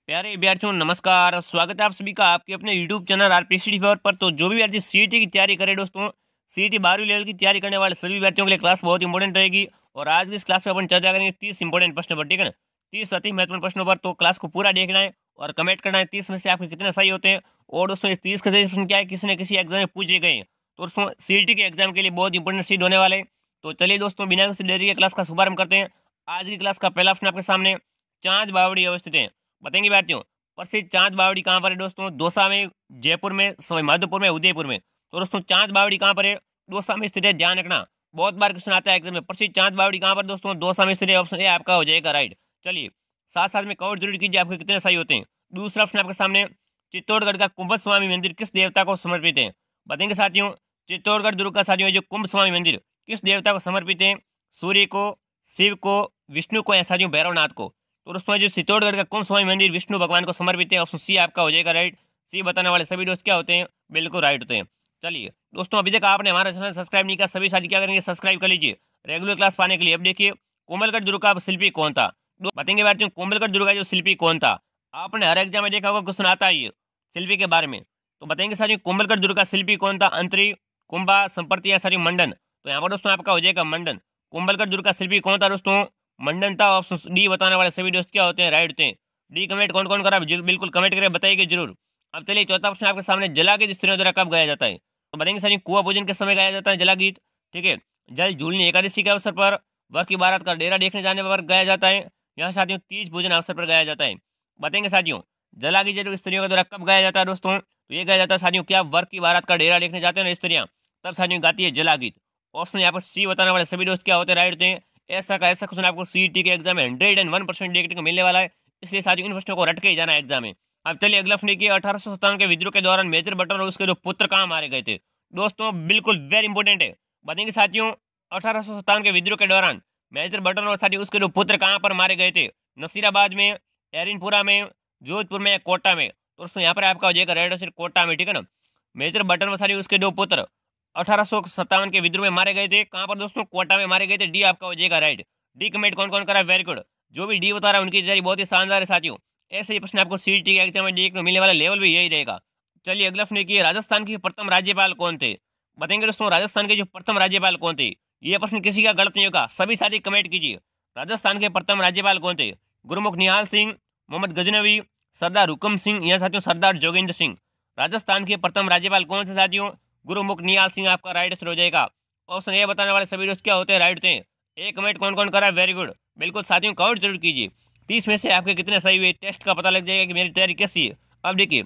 प्यारे विद्यार्थियों नमस्कार। स्वागत है आप सभी का आपके अपने यूट्यूब चैनल आरपीसीडी पर। तो जो भी विद्यार्थी सीईटी की तैयारी करे दोस्तों, सीईटी 12वीं लेवल की तैयारी करने वाले सभी विद्यार्थियों के लिए क्लास बहुत इंपॉर्टेंट रहेगी। और आज की इस क्लास में अपन चर्चा करेंगे 30 इंपॉर्टेंट प्रश्नों पर, ठीक है ना। 30 अति महत्वपूर्ण प्रश्नों पर। तो क्लास को पूरा देखना है और कमेंट करना है 30 में से आपके कितने सही होते हैं। और दोस्तों इस 30 के सही प्रश्न क्या है, किसी न किसी एग्जाम में पूछे गए हैं। तो दोस्तों सीईटी के एग्जाम के लिए बहुत इंपॉर्टेंट सीट होने वाले हैं। तो चलिए दोस्तों बिना किसी देरी के क्लास का शुभारंभ करते हैं। आज की क्लास का पहला प्रश्न आपके सामने, चांद बावड़ी अवस्थित है। बताएंगे विद्यार्थियों प्रसिद्ध चांद बावड़ी कहाँ पर है दोस्तों? दौसा में, जयपुर में, माधोपुर में, उदयपुर में। तो दोस्तों चांद बावड़ी कहाँ पर है? दौसा में स्थित है। ध्यान रखना, बहुत बार क्वेश्चन आता है एग्जाम में। प्रसिद्ध चांद बावड़ी कहाँ पर दोस्तों? दौसा में स्थित है। ऑप्शन ए आपका हो जाएगा राइट। चलिए साथ साथ में कवर जरूर कीजिए आपके कितने सही होते हैं। दूसरा प्रश्न आपके सामने, चित्तौड़गढ़ का कुंभ स्वामी मंदिर किस देवता को समर्पित है? बताएंगे साथियों, चित्तौड़गढ़ दुर्ग का साथियों जो कुंभ स्वामी मंदिर किस देवता को समर्पित है? सूर्य को, शिव को, विष्णु को या साथियों भैरवनाथ को? तो दोस्तों जो चित्तौड़गढ़ का कुंभ स्वामी मंदिर विष्णु भगवान को समर्पित है। ऑप्शन सी आपका हो जाएगा राइट। सी बताने वाले सभी दोस्त क्या होते हैं? बिल्कुल राइट होते हैं। चलिए दोस्तों अभी तक आपने हमारा चैनल सब्सक्राइब नहीं किया, सभी साथी क्या करेंगे? सब्सक्राइब कर लीजिए रेगुलर क्लास पाने के लिए। अब देखिए कोमलगढ़ दुर्ग का शिल्पी कौन था? बताएंगे बात कोमलगढ़ दुर्ग का जो शिल्पी कौन था? आपने हर एग्जाम में देखा होगा क्वेश्चन आता है शिल्पी के बारे में। तो बताएंगे साथियों कोमलगढ़ दुर्ग का शिल्पी कौन था? अंतरी, कुंभा, संपर्ति या साथियों मंडन? तो यहाँ पर दोस्तों आपका हो जाएगा मंडन। कोमलगढ़ दुर्ग का शिल्पी कौन था दोस्तों? मंडन था। ऑप्शन डी बताने वाले सभी दोस्त क्या होते हैं? राइट होते हैं। डी कमेंट कौन कौन करा बिल्कुल कमेंट करके बताइए जरूर। अब चलिए चौथा प्रश्न आपके सामने, जलागीत स्त्रियों द्वारा कब गाया जाता है? तो बताएंगे सर कुआ पूजन के समय गाया जाता है जलागीत, ठीक है। जल झूलनी एकादशी के अवसर पर, वह की बारात का डेरा देखने जाने पर गाया जाता है। यहाँ साथियों तीज पूजन अवसर पर गाया जाता है। बताएंगे साथियों जलागीत जो स्त्रियों के द्वारा कब गाया जाता है दोस्तों? तो ये गाया जाता है साथियों क्या वर्क की बारात का डेरा देखने जाते हैं ना स्त्रियां, तब साथियों गाती है जलागीत। ऑप्शन यहाँ पर सी बताने वाले सभी दोस्त क्या होते हैं? राइट होते हैं। ऐसा क्वेश्चन आपको सीईटी के एग्जाम में 101% देखने को मिलने वाला है, इसलिए साथियों इन प्रश्नों को रट के ही जाना है एग्जाम में। अब चलिए अगला प्रश्न देखिए, 1857 के विद्रोह के दौरान मेजर बटन और उसके दो पुत्र कहाँ मारे गए थे? दोस्तों बिल्कुल वेरी इंपॉर्टेंट है। बताएंगे साथियों 1857 के विद्रोह के दौरान मेजर बटन और साथियों उसके दो पुत्र कहाँ पर मारे गए थे? नसीराबाद में, एरिनपुरा में, जोधपुर में या कोटा में? तो दोस्तों यहाँ पर आपका हो जाएगा राइट आंसर कोटा में, ठीक है ना। मेजर बटन और साथियों उसके दो पुत्र 1857 के विद्रोह में मारे गए थे। कहाँ पर दोस्तों? कोटा में मारे गए थे। डी आपका हो जाएगा राइट। डी कमेंट कौन कौन करा? Very good. जो भी डी बता रहा है उनकी तैयारी बहुत ही शानदार है साथियों। ऐसे ही प्रश्न आपको सीईटी के एग्जाम में देखने को मिलने वाला लेवल भी यही रहेगा। चलिए अगला प्रश्न देखिए, राजस्थान के प्रथम राज्यपाल कौन थे? बताएंगे दोस्तों राजस्थान के जो प्रथम राज्यपाल कौन थे? ये प्रश्न किसी का गलत नहीं होगा, सभी साथी कमेंट कीजिए। राजस्थान के प्रथम राज्यपाल कौन थे? गुरुमुख निहाल सिंह, मोहम्मद गजनवी, सरदार हुकम सिंह या साथियों सरदार जोगेंद्र सिंह? राजस्थान के प्रथम राज्यपाल कौन थे साथियों? गुरुमुख निहाल सिंह आपका राइट आंसर हो जाएगा। ऑप्शन ए बताने वाले सभी दोस्त क्या होते हैं? राइट होते हैं। एक कमेंट कौन कौन करा? वेरी गुड, बिल्कुल साथियों काउंट जरूर कीजिए। 30 में से आपके कितने सही हुए, टेस्ट का पता लग जाएगा कि मेरी तैयारी कैसी है। अब देखिए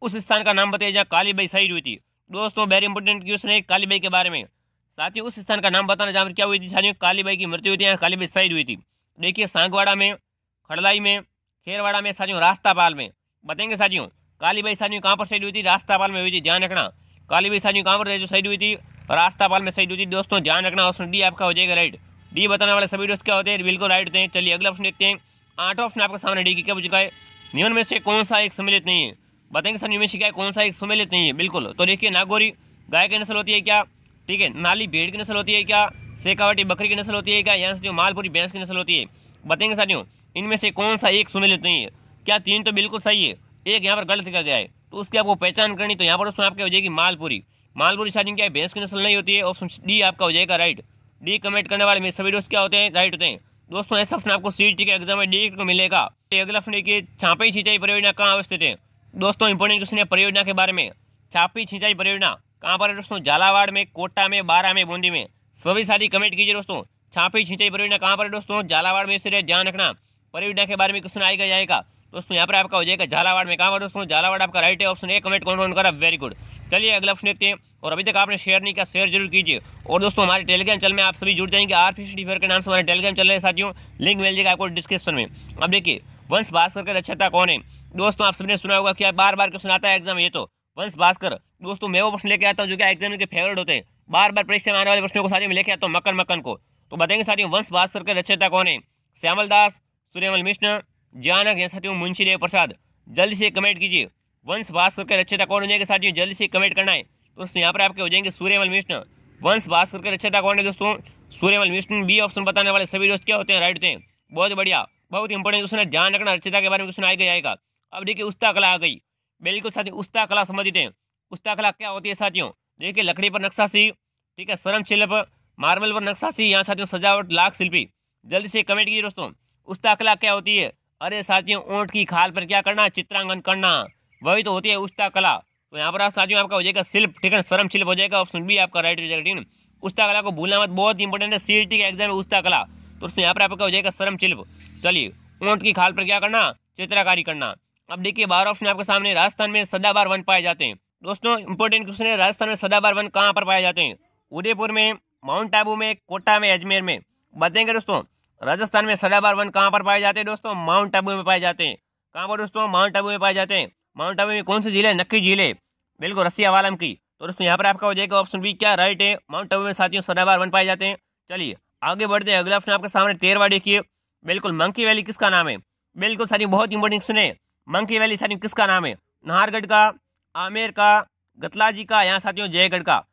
उस स्थान का नाम बताइए जहाँ कालीबाई शहीद हुई थी। दोस्तों वेरी इंपोर्टेंट क्वेश्चन है कालीबाई के बारे में। साथियों उस स्थान का नाम बताना जहाँ पर क्या हुई थी साथियों? कालीबाई की मृत्यु हुई थी, यहाँ कालीबाई शहीद हुई थी। देखिए सांगवाड़ा में, खड़लाई में, खेरवाड़ा में, साथियों रास्तापाल में। बताएंगे साथियों कालीबाई साथियों कहाँ पर शहीद हुई थी? रास्तापाल में हुई थी, ध्यान रखना। कालीबाई साथियों कहाँ पर जो शहीद हुई थी? रास्तापाल में शहीद हुई थी। दोस्तों ध्यान रखना, ऑप्शन डी आपका हो जाएगा राइट। डी बताने वाले सभी दोस्त क्या होते हैं? बिल्कुल राइट होते हैं। चलिए अगला प्रश्न देखते हैं। 8वां प्रश्न आपके सामने डी की क्या पूछा है? निम्न में से कौन सा एक सम्मिलित नहीं है? बताएंगे सर निम्न में से क्या कौन सा एक सम्मिलित नहीं है? बिल्कुल, तो देखिए नागौरी गाय की नस्ल होती है क्या? ठीक है। नाली भेड़ की नस्ल होती है क्या? शेखावटी बकरी की नस्ल होती है क्या? यहाँ से मालपुरी भैंस की नस्ल होती है? बताएंगे साथियों इनमें से कौन सा एक सम्मिलित नहीं है? क्या तीन तो बिल्कुल सही है, एक यहाँ पर गलत लिखा गया है, तो उसकी आपको पहचान करनी। तो यहाँ पर दोस्तों आपकी हो जाएगी मालपुरी। मालपुरी साथियों क्या है? भैंस की नस्ल नहीं होती है। ऑप्शन डी आपका हो जाएगा राइट। डी कमेंट करने वाले में सभी दोस्त क्या होते हैं? राइट होते हैं। दोस्तों ऐसा प्रश्न आपको सीईटी के एग्जाम में देखने को मिलेगा। अगला प्रश्न देखिए, छापी सिंचाई परियोजना कहाँ अवस्थित है? दोस्तों इंपोर्टेंट क्वेश्चन है परियोजना के बारे में। छापी सिंचाई परियोजना कहाँ पर है दोस्तों? झालावाड़ में, कोटा में, बारा में, बूंदी में? सभी साथी कमेंट कीजिए दोस्तों छापी सिंचाई परियोजना कहाँ पर है दोस्तों? झालावाड़ में स्थित है, ध्यान रखना। परियोजना के बारे में क्वेश्चन आएगा जाएगा दोस्तों, यहाँ पर आपका हो जाएगा झालावाड़ में। कहाँ पर दोस्तों? झालावाड़ आपका राइट है। ऑप्शन ए कमेंट कौन कौन करा? Very good. चलिए अगला प्रश्न देखते हैं। और अभी तक आपने शेयर नहीं किया, शेयर जरूर कीजिए। और दोस्तों हमारे टेलीग्राम चैनल में आप सभी जुड़ जाएंगे। आरपीसीडी के नाम से हमारे टेलीग्राम चैनल है साथियों, लिंक मिल जाएगा आपको डिस्क्रिप्शन में। अब देखिए वंश भास्कर का रचयिता कौन है? दोस्तों आप सबने सुना होगा कि बार बार क्वेश्चन आता है एग्जाम में, ये तो वंश भास्कर। दोस्तों मैं वो प्रश्न लेके आता हूँ जो कि एग्जाम के फेवरेट होते हैं, बार बार परीक्षा में आने वाले प्रश्नों को साथियों में लेके आता हूँ मक्कन मक्कन को। तो बताएंगे साथियों वंश भास्कर के रचयिता कौन है? श्यामल दास, सूर्यमल मिश्र, जानक या साथियों मुंशी देव प्रसाद? जल्दी से कमेंट कीजिए वंश भास्कर के रचयिता कौन हो जाएगा साथियों, जल्दी से कमेंट करना है। दोस्तों यहाँ पर आपके हो जाएंगे सूर्यमल मिश्र। वंश भास्कर के रचयिता कौन है दोस्तों? सूर्यमल मिश्र। बी ऑप्शन बताने वाले सभी दोस्त क्या होते हैं? राइट होते हैं। बहुत बढ़िया, बहुत इंपॉर्टेंट क्वेश्चन है, ध्यान रखना। रचयिता के बारे में क्वेश्चन आएगा जाएगा। अब देखिए उस्ता कला आ गई। बिल्कुल साथियों, उस्ता कला समझते हैं। उस्ता कला क्या होती है साथियों? देखिए लकड़ी पर नक्काशी, ठीक है, श्रम शिल्प, मार्बल पर नक्काशी, यहाँ साथियों सजावट, लाख शिल्पी। जल्दी से कमेंट कीजिए दोस्तों, उस्ता कला क्या होती है? अरे साथियों, ऊंट की खाल पर क्या करना? चित्रांकन करना, वही तो होती है उस्ता कला। तो यहाँ पर आप साथियों आपका हो जाएगा शिल्प, ठीक है, श्रम शिल्प हो जाएगा, ऑप्शन बी आपका राइट हो जाएगा, ठीक है। उस्ता कला को भूलना मत, बहुत इंपॉर्टेंट है, सीईटी के एग्जाम में उस्ता कला। तो उसमें यहाँ पर आपका हो जाएगा श्रम शिल्प। चलिए, ऊंट की खाल पर क्या करना? चित्रकारी करना। अब देखिए 12 ऑप्शन आपके सामने। राजस्थान में सदाबहार वन पाए जाते हैं। दोस्तों इंपॉर्टेंट क्वेश्चन है, राजस्थान में सदाबहार वन कहाँ पर पाए जाते हैं? उदयपुर में, माउंट आबू में, कोटा में, अजमेर में? बताएंगे दोस्तों। राजस्थान में सदाबहार वन कहाँ पर पाए जाते हैं दोस्तों? माउंट आबू में पाए जाते हैं। कहाँ पर दोस्तों? माउंट आबू में पाए जाते हैं। माउंट आबू में कौन सी झील है? नक्की झील है, बिल्कुल, रसिया वालम की। तो दोस्तों यहाँ पर आपका हो जाएगा ऑप्शन बी, क्या राइट है, माउंट आबू में साथियों सदाबहार वन पाए जाते हैं। चलिए आगे बढ़ते हैं, अगला ऑप्शन आपके सामने 13वां देखिए। बिल्कुल, मंकी वैली किसका नाम है? बिल्कुल साथियों, बहुत इंपॉर्टेंट सुने, मंकी वैली साथियों किसका नाम है? नाहरगढ़ का, आमेर का, गतलाजी का, यहाँ साथियों जयगढ़ का?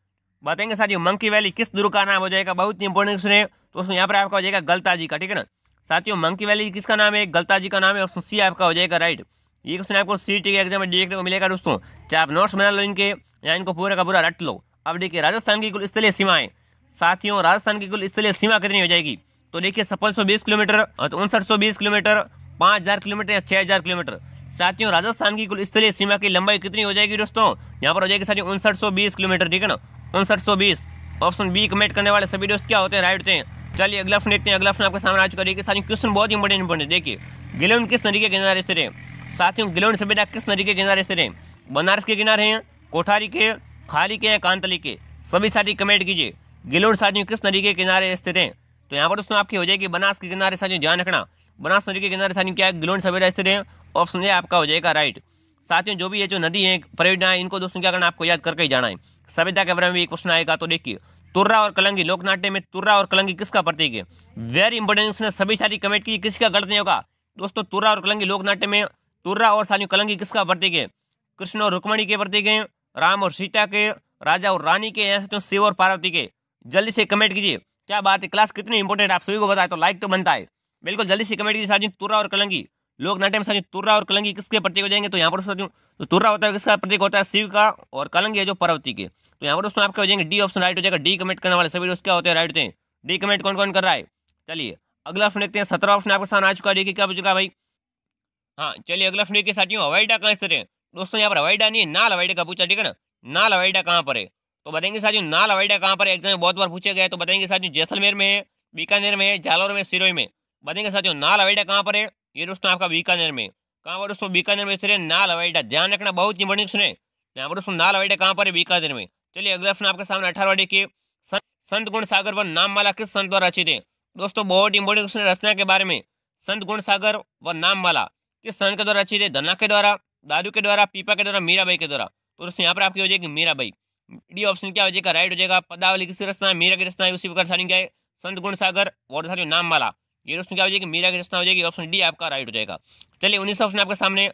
बताएंगे साथियों, मंकी वैली किस दुर्ग का नाम हो जाएगा? बहुत इंपॉर्टेंट सुने। तो उसमें यहाँ पर आपका हो जाएगा गलताजी का, ठीक है ना साथियों। मंकी वैली किसका नाम है? गलताजी का नाम है, ऑप्शन सी आपका हो जाएगा राइट। ये क्वेश्चन आपको सीईटी के एग्जाम में देखने को मिलेगा दोस्तों, चाहे आप नोट्स बना लो इनके या इनको पूरा का पूरा रट लो। अब देखिए राजस्थान की कुल स्थलीय सीमाएं साथियों, राजस्थान की कुल स्थलीय सीमा कितनी हो जाएगी? तो देखिए 5620 किलोमीटर, 5920 किलोमीटर, 5000 किलोमीटर या 6000 किलोमीटर? साथियों राजस्थान की कुल स्थलीय सीमा की लंबाई कितनी हो जाएगी दोस्तों? यहाँ पर हो जाएगी साथियों 5920 किलोमीटर, ठीक है ना, 5920। ऑप्शन बी कमेंट करने वाले सभी दोस्त क्या होते हैं? राइट होते हैं। चलिए अगला ऑप्शन देखते हैं। अगला ऑप्शन आपके सामने आ चुका है। साथियों क्वेश्चन बहुत इंपॉर्टेंट देखिए, गिलोन किस नदी के किनारे स्थित है? साथियों गिलोन सभ्यता किस नदी के किनारे स्थित है? बनारस के किनारे हैं, कोठारी के, खारी के या कांतली के? सभी साथी कमेंट कीजिए, गिलोन साथियों किस नदी के किनारे स्थित है? तो यहाँ पर दोस्तों आपकी हो जाएगी बनास के किनारे साथियों, ध्यान रखना, बनास नदी के किनारे साथियों क्या है? गिलोन सभ्यता स्थित है, ऑप्शन ए आपका हो जाएगा राइट। साथियों जो भी ये जो नदी है, परियोजना है, इनको दोस्तों क्या करना, आपको याद करके ही जाना है। सभ्यता के बारे में भी एक क्वेश्चन आएगा। तो देखिए तुर्रा और कलंगी, लोकनाट्य में तुर्रा और कलंगी किसका प्रतीक है? वेरी इंपॉर्टेंट क्वेश्चन है, सभी साथी कमेंट कीजिए, किसका गलत नहीं होगा दोस्तों। तुर्रा और कलंगी लोकनाट्य में, तुर्रा और साथियों कलंगी किसका प्रतीक है? कृष्ण और रुक्मणी के प्रतीक हैं, राम और सीता के, राजा और रानी के, या साथियों शिव और पार्वती के? जल्दी से कमेंट कीजिए। क्या बात है, क्लास कितनी इंपॉर्टेंट आप सभी को बताए तो लाइक तो बनता है। बिल्कुल जल्दी से कमेंट कीजिए साथियों, तुर्रा और कलंगी लोकनाट्य में साथियों तुर्रा और कलंगी किसके प्रतीक हो जाएंगे? तो यहाँ पर साथियों तो तुर्रा होता है किसका प्रतीक होता है? शिव का, और कलंगी है जो पार्वती के। तो यहाँ पर दोस्तों आपके हो जाएंगे डी ऑप्शन राइट हो जाएगा। डी कमेंट करने वाले सभी दोस्त क्या होते हैं? राइट होते हैं। डी कमेंट कौन कौन कर रहा है? चलिए अगला ऑप्शन देखते हैं। 17 ऑप्शन आपके सामने आ चुका है, देखिए क्या पूछा भाई। हाँ चलिए अगला ऑप्शन देखिए साथियों, हवाई अड्डा कहाँ स्थित है? दोस्तों यहाँ पर हवाई अड्डा नहीं है, नाल हवाई अड्डा का पूछा, ठीक है ना, नाल हवाई अड्डा कहाँ पर है? तो बताएंगे साथियों नाल हवाई अड्डा कहाँ पर है, एग्जाम में बहुत बार पूछे गए। तो बताएंगे साथियों जैसलमेर में है, बीकानेर में है, जालौर में, सिरोही में? बताएंगे साथियों नाल हवाई अड्डा कहाँ पर है? ये दोस्तों आपका बीकानेर में। कहाँ पर दोस्तों? बीकानेर में स्थित है नाल हवाई अड्डा, ध्यान रखना, बहुत इंपॉर्टेंट सुने। यहाँ पर दोस्तों नाल हवाई अड्डा कहाँ पर है? बीकानेर में। चलिए अगला ऑप्शन आपके सामने 18वां देखिए, संत गुण सागर व नाममाला किस संत द्वारा रचित है? दोस्तों बहुत इंपॉर्टेंट क्वेश्चन है रचना के बारे में। संत गुण सागर व नाममाला किस संत के द्वारा रचित है? धन्ना के द्वारा, दादू के द्वारा, पीपा के द्वारा, मीराबाई के द्वारा? तो दोस्तों यहाँ पर आपकी हो जाएगी मीराबाई। डी ऑप्शन क्या हो जाएगा? राइट हो जाएगा। पदावली किसकी रचना है? मीरा की रचना है। उसी प्रकार सारी क्या है? संत गुण सागर और सारी नाममाला, ये दोस्तों क्या हो जाएगी? मीरा की रचना हो जाएगी, ऑप्शन डी आपका राइट हो जाएगा। चलिए 19 ऑप्शन आपके सामने,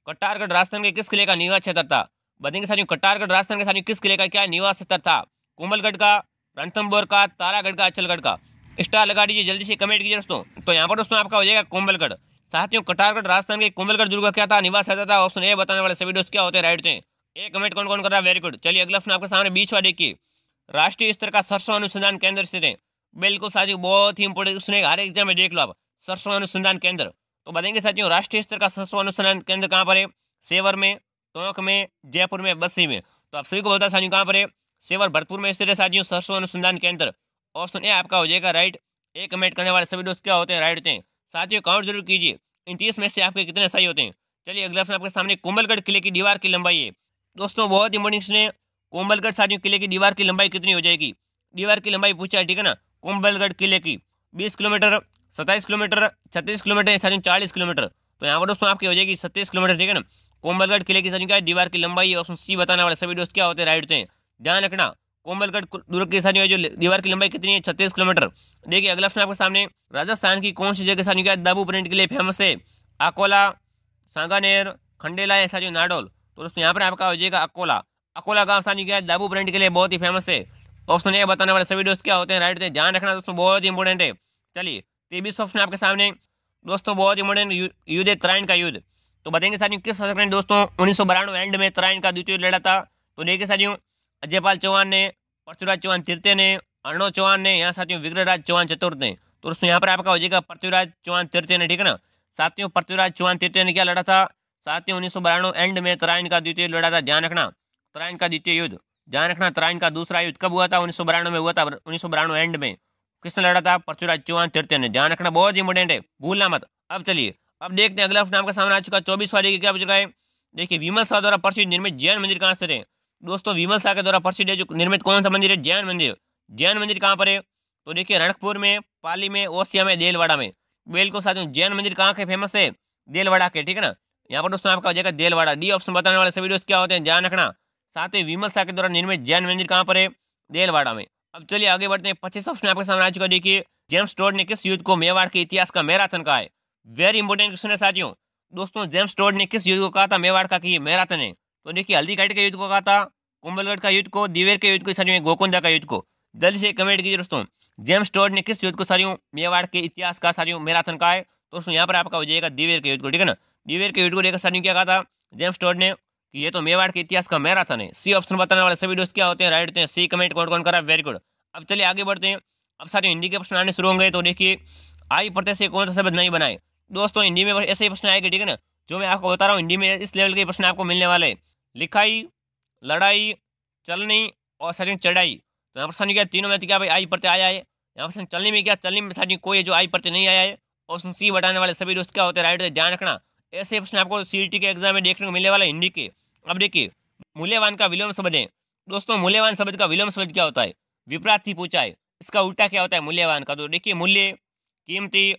कटारगढ़ राजस्थान के किस किले का निवास क्षेत्र था? बताएंगे साथियों कटारगढ़ राजस्थान के साथियों किस किले का क्या निवास क्षेत्र था? कोमलगढ़ का, रणथंभौर का, तारागढ़ का, अचलगढ़ का? स्टार लगा दीजिए, जल्दी से कमेंट कीजिए दोस्तों। तो यहाँ पर दोस्तों आपका हो जाएगा कोमलगढ़। साथियों कटारगढ़ राजस्थान के कोमलगढ़ दुर्ग का क्या था? निवास क्षेत्र था, ऑप्शन ए बताने वाले सभी दोस्त क्या होते हैं? राइट थे। एक कमेंट कौन कौन कर रहा है? Very good. चलिए अगला ऑप्शन आपके सामने 20वां देखिए, राष्ट्रीय स्तर का सरसों अनुसंधान केंद्र स्थित है। बिल्कुल साथियों बहुत ही इंपोर्टेंट सुनेगा, हर एग्जाम में देख लो आप, सरसों अनुसंधान केंद्र। तो बताएंगे साथियों राष्ट्रीय स्तर का सरसों अनुसंधान केंद्र कहाँ पर है? सेवर में, टोंक में, जयपुर में, बस्सी में? तो आप सभी को बता साथियों कहाँ पर है? सेवर भरतपुर में स्थित है साथियों सरसों अनुसंधान केंद्र, ऑप्शन ए आपका हो जाएगा राइट। एक कमेंट करने वाले सभी दोस्त क्या होते हैं? राइट होते हैं। साथियों काउंट जरूर कीजिए, इन 30 में से आपके कितने सही होते हैं। चलिए अगला ऑप्शन आपके सामने, कोमलगढ़ किले की दीवार की लंबाई है। दोस्तों बहुत इंपॉर्टेंट सुने, कोमलगढ़ साथियों किले की दीवार की लंबाई कितनी हो जाएगी? दीवार की लंबाई पूछा है, ठीक है ना, कोमलगढ़ किले की 20 किलोमीटर, 27 किलोमीटर, 36 किलोमीटर, साथियों 40 किलोमीटर? तो यहाँ पर दोस्तों आपकी हो जाएगी 37 किलोमीटर, ठीक है ना। कोमलगढ़ किले की साथियों क्या है? दीवार की लंबाई, ऑप्शन सी बताने वाले सभी दोस्त क्या होते हैं? राइट होते हैं। ध्यान रखना, कोमलगढ़ दुर्ग की साथियों जो दीवार की लंबाई कितनी है? 36 किलोमीटर। देखिए अगला ऑप्शन आपके सामने, राजस्थान की कौन सी जगह साथियों क्या दाबू प्रिंट के लिए फेमस है? अकोला, सांगानेर, खंडेला या साथियों नाडोल? तो दोस्तों यहाँ पर आपका हो जाएगा अकोला। अकोला गांव साथियों क्या है? दाबू प्रिंट के लिए बहुत ही फेमस है, ऑप्शन ए बताने वाले सभी दोस्त क्या होते हैं? राइट होते हैं। ध्यान रखना दोस्तों बहुत ही इंपॉर्टेंट है। चलिए 23 ऑप्शन आपके सामने दोस्तों, बहुत इंपॉर्टेंट युद्ध है त्राइन का युद्ध। तो बताएंगे साथियों किस शासक ने दोस्तों 1992 एंड में तराइन का द्वितीय युद्ध लड़ा था। तो देखिए साथियों, अजयपाल चौहान ने, पृथ्वीराज चौहान तृतीय ने, अर्णव चौहान ने, यहाँ साथियों विग्रहराज चौहान चतुर्थ ने। तो दोस्तों यहाँ पर आपका हो जाएगा पृथ्वीराज चौहान तृतीय ने, ठीक है ना। साथियों पृथ्वीराज चौहान तृतीय ने क्या लड़ा था साथियों 1992 एंड में तराइन का द्वितीय युद्ध लड़ा था। ध्यान रखना, तराइन का द्वितीय युद्ध, ध्यान रखना। तराइन का दूसरा युद्ध कब हुआ था? 1992 में हुआ था। 1992 एंड में किसने लड़ा था? पृथ्वीराज चौहान तृतीय ने। ध्यान रखना, बहुत इंपॉर्टेंट है, भूलना मत। अब चलिए अब देखते हैं अगला नाम का सामने आ चुका 24 वाले की क्या पूछ रहा है। देखिए विमल शाह द्वारा प्रसिद्ध निर्मित जैन मंदिर कहाँ से है दोस्तों? विमल शाह के द्वारा प्रसिद्ध है जो निर्मित कौन सा मंदिर है? जैन मंदिर। जैन मंदिर कहाँ पर है? तो देखिए रणकपुर में, पाली में, ओसिया में, देलवाड़ा में। बिल्कुल साथियों जैन मंदिर कहाँ के फेमस है? देलवाड़ा के, ठीक है ना। यहाँ पर दोस्तों आपका हो जाएगा देलवाड़ा। डी ऑप्शन बताने वाले सभी दोस्त क्या होते हैं, ध्यान रखना। साथ ही विमल शाह के द्वारा निर्मित जैन मंदिर कहाँ पर है? देलवाड़ा में। अब चलिए आगे बढ़ते हैं। 25 ऑप्शन आपके सामने आ चुका। देखिए जेम्स टोड ने किस युद्ध को मेवाड़ के इतिहास का मैराथन कहा है? वेरी इंपॉर्टेंट क्वेश्चन है साथियों। दोस्तों जेम्स टोड ने किस युद्ध को कहा था मेवाड़ का कि ये मैराथन है? तो देखिए हल्दी घाटी के युद्ध को कहा था, कुंभलगढ़ का युद्ध को, दिवेर के युद्ध को, साथियों गोकुंदा का युद्ध को। जल्दी से कमेंट कीजिए दोस्तों, जेम्स टोड ने किस युद्ध को साथियों मेवाड़ के इतिहास का साथियों मैराथन कहा है? तो दोस्तों यहाँ पर आपका हो जाएगा दिवेर के युद्ध को, ठीक है ना। दिवेर के युद्ध को लेकर साथियों क्या कहा था जेम्स टोड ने कि ये तो मेवाड़ के इतिहास का मैराथन है। सी ऑप्शन बताने वाले सभी दोस्त क्या होते हैं? राइट होते हैं। सी कमेंट कौन कौन करा? Very good. अब चलिए आगे बढ़ते हैं। अब साथियों हिंदी के प्रश्न आने शुरू होंगे। तो देखिए आई प्रत्यय से कौन सा शब्द नहीं बनाए? दोस्तों हिंदी में ऐसे ही प्रश्न आएंगे, ठीक है ना। जो मैं आपको बता रहा हूँ हिंदी में इस लेवल के प्रश्न आपको मिलने वाले। लिखाई, लड़ाई, चलनी और साथियों चढ़ाई। तो यहाँ पर साथियों क्या तीनों में क्या भाई आई प्रत्यय आया है? यहाँ पर चलनी में क्या? चलनी में साथियों कोई जो आई प्रत्यय नहीं आया है। ऑप्शन सी बताने वाले सभी दोस्त क्या होते हैं? राइट होते हैं। ध्यान रखना, ऐसे प्रश्न आपको सीईटी के एग्जाम में देखने को मिलने वाला हिंदी के। अब देखिए मूल्यवान का विलोम शब्द है दोस्तों। मूल्यवान शब्द का विलोम शब्द क्या होता है? विपरीत ही पूछा है। इसका उल्टा क्या होता है मूल्यवान का? तो देखिए मूल्य, कीमती,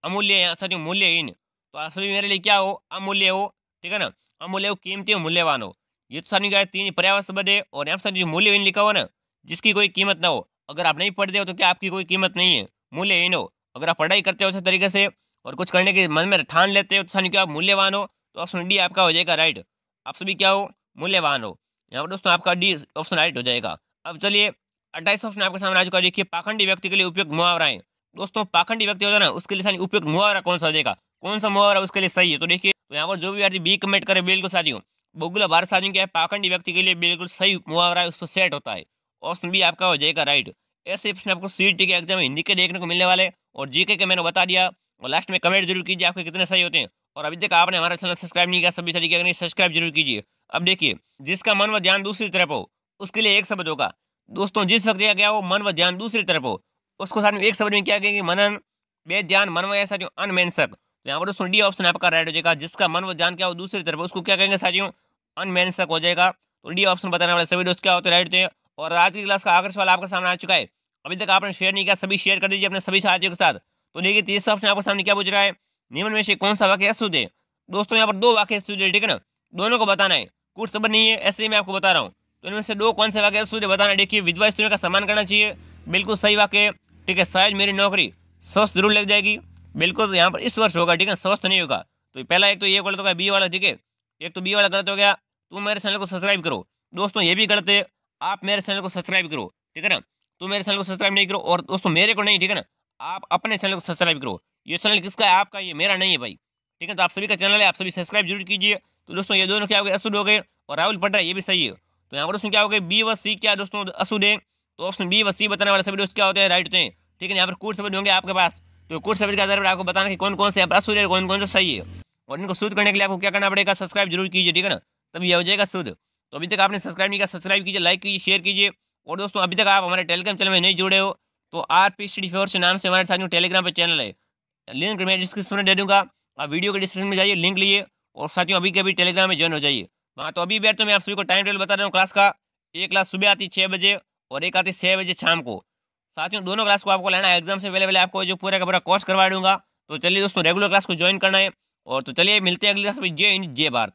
अमूल्य, यहाँ साथियों मूल्यहीन। तो आप सभी मेरे लिए क्या हो? अमूल्य हो, ठीक है ना। अमूल्य हो, कीमती हो, मूल्यवान हो। ये तो साथियों क्या है? तीन पर्यायवाची शब्द है। और यहाँ पर मूल्यहीन लिखा हुआ ना, जिसकी कोई कीमत ना हो। अगर आप नहीं पढ़ते हो तो क्या आपकी कोई कीमत नहीं है? मूल्यहीन हो। अगर आप पढ़ाई करते हो उस तरीके से और कुछ करने के मन में ठान लेते हो तो साथियों क्या आप मूल्यवान हो। तो ऑप्शन डी आपका हो जाएगा राइट। आप सभी क्या हो? मूल्यवान हो। यहाँ पर दोस्तों आपका डी ऑप्शन राइट हो जाएगा। अब चलिए 28 ऑप्शन आपके सामने आ चुका। देखिए पाखंडी व्यक्ति के लिए उपयुक्त मुहावरा है दोस्तों। पाखंडी व्यक्ति होता है ना, उसके लिए साथियों उपयुक्त मुहावरा कौन सा हो जाएगा? कौन सा मुहावरा उसके लिए सही है? तो देखिए तो यहाँ पर जो भी विद्यार्थी बी कमेंट करे बिल्कुल साथियों बहुगुला भारत साथियों क्या है? पाखंडी व्यक्ति के लिए बिल्कुल सही मुहावरा है, उसको सेट होता है। ऑप्शन बी आपका हो जाएगा राइट। ऐसे प्रश्न आपको सीईटी के एग्जाम में हिंदी के देखने को मिलने वाले और जीके के मैंने बता दिया। और लास्ट में कमेंट जरूर कीजिए आपके कितने सही होते हैं। और अभी तक आपने हमारा चैनल सब्सक्राइब नहीं किया, सभी तरीके नहीं सब्सक्राइब जरूर कीजिए। अब देखिए जिसका मन व ध्यान दूसरी तरफ हो उसके लिए एक शब्द होगा दोस्तों। जिस वक्त दिया गया हो मन व ध्यान दूसरी तरफ हो उसको साथ में एक शब्द में क्या कहेंगे? मनन, बेध्यान, मनवय साथियों अनमेनसक। तो यहाँ पर दोस्तों डी ऑप्शन आपका राइट हो जाएगा। जिसका मन व ध्यान क्या हो दूसरी तरफ उसको क्या कहेंगे साथियों? अनमेनसक हो जाएगा। तो डी ऑप्शन बताने वाले सभी दोस्त क्या होते हैं? राइट थे। और आज की क्लास का आखिरी सवाल आपके सामने आ चुका है। अभी तक आपने शेयर नहीं किया, सभी शेयर कर दीजिए अपने सभी साथियों के साथ। तो देखिए तीसरा ऑप्शन आपके सामने क्या पूछ रहा है? निम्न में से कौन सा वाक्य अशुद्ध है? दोस्तों यहाँ पर दो वाक्य अशुद्ध है, ठीक है ना। दोनों को बताना है, कुछ शब्द नहीं है, ऐसे ही मैं आपको बता रहा हूँ। तो इनमें से दो कौन से वाक्य अशुद्ध है बताना। देखिए विधवा स्त्रियों का सम्मान करना चाहिए, बिल्कुल सही वाक्य, ठीक है। शायद मेरी नौकरी स्वस्थ जरूर लग जाएगी, बिल्कुल। तो यहाँ पर इस वर्ष होगा, ठीक है, स्वस्थ नहीं होगा। तो पहला एक तो ये गलत होगा, बी वाला, ठीक है। एक तो बी वाला गलत हो गया। तुम मेरे चैनल को सब्सक्राइब करो दोस्तों, ये भी गलत है। आप मेरे चैनल को सब्सक्राइब करो, ठीक है ना। तुम मेरे चैनल को सब्सक्राइब नहीं करो और दोस्तों मेरे को नहीं, ठीक है ना। आप अपने चैनल को सब्सक्राइब करो। ये चैनल किसका है? आपका, ये मेरा नहीं है भाई, ठीक है। तो आप सभी का चैनल है, आप सभी सब्सक्राइब जरूर कीजिए। तो दोस्तों ये दोनों क्या हो गए? अशुद्ध हो गए। और राहुल पढ़ रहा है, ये भी सही है। तो यहाँ पर दोस्तों क्या हो गए? बी व सी क्या दोस्तों अशुद्ध है। तो ऑप्शन बी व सी बताने वाले सभी दोस्त क्या होते हैं? राइट होते हैं, ठीक है। यहाँ पर कुछ शब्द होंगे आपके पास, तो कुछ शब्द के आधार पर आपको बताना कि कौन कौन से अशुद्ध है, कौन कौन सा सही है। और इनको शुद्ध करने के लिए आपको क्या करना पड़ेगा? सब्सक्राइब जरूर कीजिए, ठीक है ना, तब ये हो जाएगा शुद्ध। तो अभी तक आपने सब्सक्राइब नहीं किया, सब्सक्राइब कीजिए, लाइक कीजिए, शेयर कीजिए। और दोस्तों अभी तक आप हमारे टेलीग्राम चैनल में नहीं जुड़े हो तो RP स्टडी फॉर से नाम से हमारे साथियों टेलीग्राम पे चैनल है, लिंक मैं डिस्क्रिप्शन में दे दूंगा। आप वीडियो के डिस्क्रिप्शन में जाइए, लिंक लिए और साथियों अभी के अभी टेलीग्राम में ज्वाइन हो जाइए। हाँ तो अभी बैठ तो मैं आप सभी को टाइम टेबल बता रहा हूँ क्लास का। एक क्लास सुबह आती 6 बजे और एक आती 6 बजे शाम को। साथियों दोनों क्लास को आपको लेना है, एग्जाम से पहले आपको जो पूरा का पूरा कोर्स करवा दूंगा। तो चलिए दोस्तों रेगुलर क्लास को ज्वाइन करना है। और तो चलिए मिलते हैं अगली क्लास में। जय हिंद, जय भारत।